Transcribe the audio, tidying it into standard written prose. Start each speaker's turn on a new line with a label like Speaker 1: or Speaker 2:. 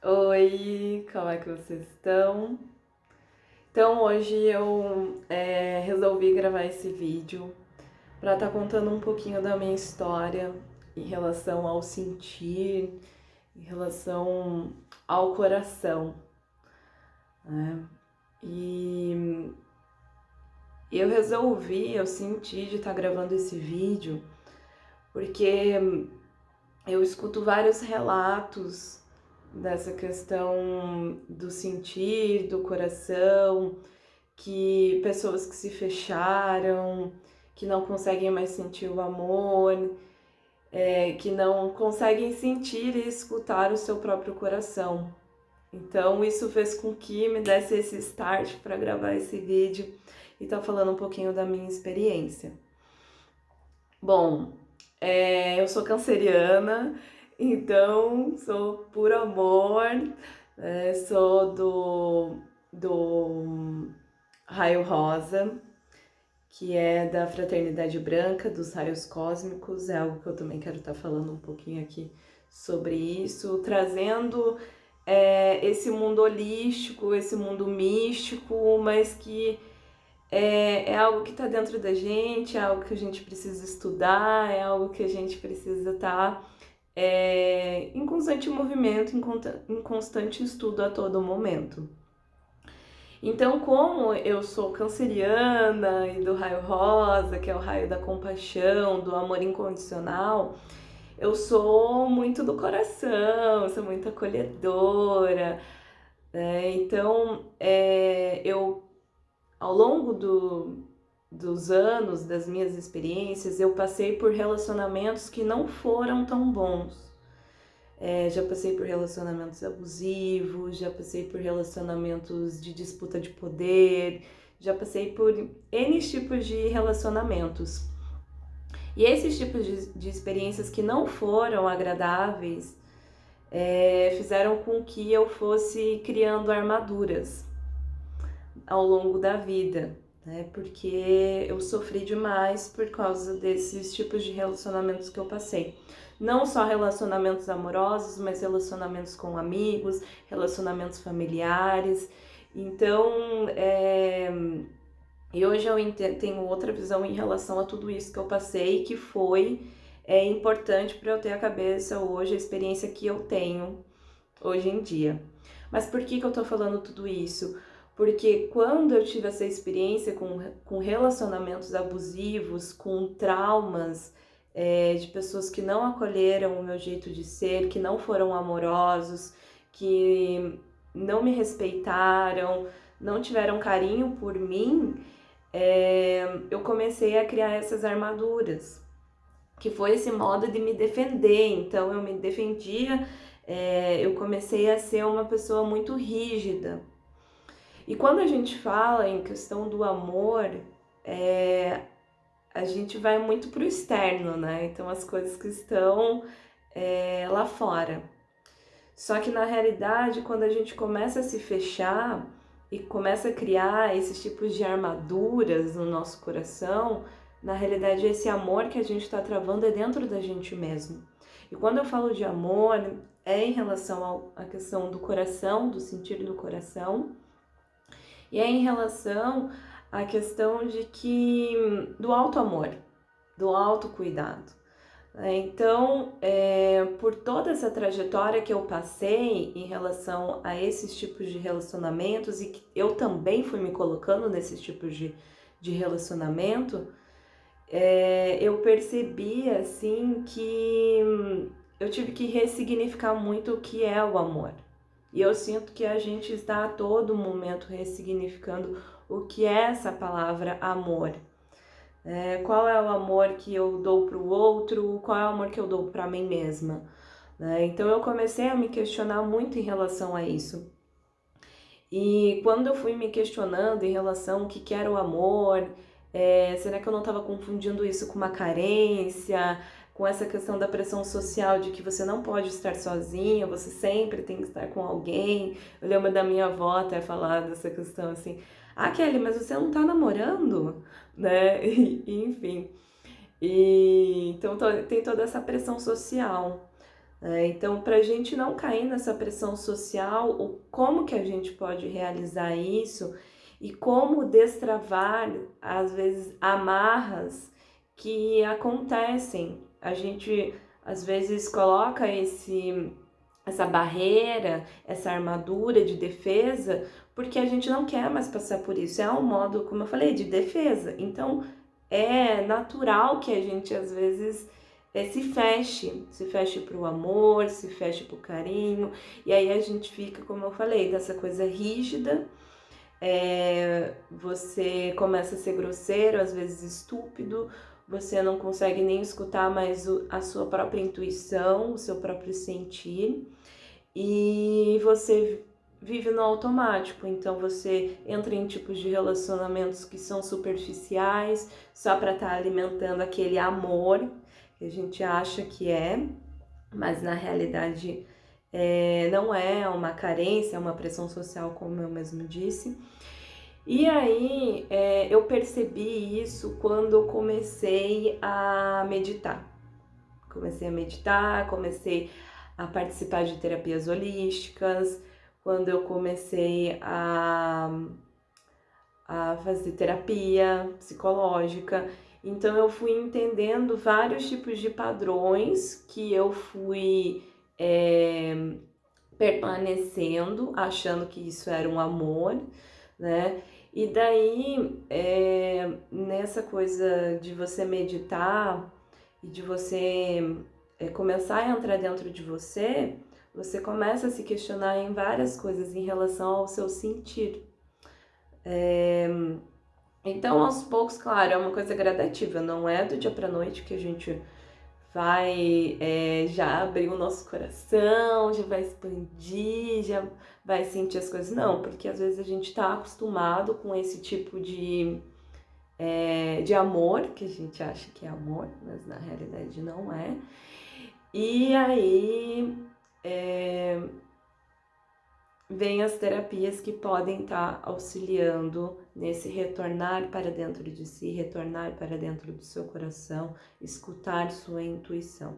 Speaker 1: Oi, como é que vocês estão? Então, hoje eu resolvi gravar esse vídeo para estar contando um pouquinho da minha história em relação ao sentir, em relação ao coração, né? E eu senti de estar gravando esse vídeo porque eu escuto vários relatos dessa questão do sentir, do coração, que pessoas que se fecharam, que não conseguem mais sentir o amor, que não conseguem sentir e escutar o seu próprio coração. Então isso fez com que me desse esse start para gravar esse vídeo e tá falando um pouquinho da minha experiência. Bom, eu sou canceriana, então sou puro amor, sou do raio rosa, que é da fraternidade branca, dos raios cósmicos, é algo que eu também quero estar falando um pouquinho aqui sobre isso, trazendo esse mundo holístico, esse mundo místico, mas que é algo que está dentro da gente, é algo que a gente precisa estudar, é algo que a gente precisa estar em constante movimento, em constante estudo a todo momento. Então, como eu sou canceriana e do raio rosa, que é o raio da compaixão, do amor incondicional, eu sou muito do coração, sou muito acolhedora, né? Então, eu, ao longo dos anos, das minhas experiências, eu passei por relacionamentos que não foram tão bons. Já passei por relacionamentos abusivos, já passei por relacionamentos de disputa de poder, já passei por N tipos de relacionamentos. E esses tipos de experiências que não foram agradáveis fizeram com que eu fosse criando armaduras ao longo da vida, né? Porque eu sofri demais por causa desses tipos de relacionamentos que eu passei. Não só relacionamentos amorosos, mas relacionamentos com amigos, relacionamentos familiares. Então, e hoje eu tenho outra visão em relação a tudo isso que eu passei, que foi importante para eu ter a cabeça hoje, a experiência que eu tenho hoje em dia. Mas por que eu tô falando tudo isso? Porque quando eu tive essa experiência com relacionamentos abusivos, com traumas, de pessoas que não acolheram o meu jeito de ser, que não foram amorosos, que não me respeitaram, não tiveram carinho por mim, eu comecei a criar essas armaduras, que foi esse modo de me defender. Então eu me defendia, eu comecei a ser uma pessoa muito rígida. E quando a gente fala em questão do amor, a gente vai muito pro externo, né? Então as coisas que estão lá fora. Só que na realidade, quando a gente começa a se fechar e começa a criar esses tipos de armaduras no nosso coração, na realidade esse amor que a gente está travando é dentro da gente mesmo. E quando eu falo de amor, é em relação à questão do coração, do sentir do coração, e é em relação à questão de que do auto-amor, do autocuidado. Então, por toda essa trajetória que eu passei em relação a esses tipos de relacionamentos, e que eu também fui me colocando nesses tipos de relacionamento, eu percebi assim que eu tive que ressignificar muito o que é o amor. E eu sinto que a gente está a todo momento ressignificando o que é essa palavra amor. Qual é o amor que eu dou para o outro, qual é o amor que eu dou para mim mesma. Então eu comecei a me questionar muito em relação a isso. E quando eu fui me questionando em relação ao que era o amor, será que eu não estava confundindo isso com uma carência, com essa questão da pressão social de que você não pode estar sozinha, você sempre tem que estar com alguém. Eu lembro da minha avó até falar dessa questão assim, Kelly, mas você não tá namorando, né? Enfim. Então tem toda essa pressão social, Então, para a gente não cair nessa pressão social, como que a gente pode realizar isso e como destravar, às vezes, amarras que acontecem. A gente, às vezes, coloca essa barreira, essa armadura de defesa, porque a gente não quer mais passar por isso. É um modo, como eu falei, de defesa. Então, é natural que a gente, às vezes, se feche para o amor, se feche para o carinho, e aí a gente fica, como eu falei, dessa coisa rígida, você começa a ser grosseiro, às vezes estúpido, você não consegue nem escutar mais a sua própria intuição, o seu próprio sentir, e você vive no automático, então você entra em tipos de relacionamentos que são superficiais, só para estar alimentando aquele amor que a gente acha que é, mas na realidade não é uma carência, é uma pressão social, como eu mesmo disse. E aí eu percebi isso quando eu comecei a meditar. Comecei a participar de terapias holísticas, quando eu comecei a fazer terapia psicológica. Então eu fui entendendo vários tipos de padrões que eu fui permanecendo, achando que isso era um amor, né? E daí, nessa coisa de você meditar e de você começar a entrar dentro de você, você começa a se questionar em várias coisas em relação ao seu sentir. Então, aos poucos, claro, é uma coisa gradativa, não é do dia pra noite que a gente vai já abrir o nosso coração, já vai expandir, já vai sentir as coisas. Não, porque às vezes a gente tá acostumado com esse tipo de amor, que a gente acha que é amor, mas na realidade não é. E aí vem as terapias que podem estar auxiliando nesse retornar para dentro de si, retornar para dentro do seu coração, escutar sua intuição.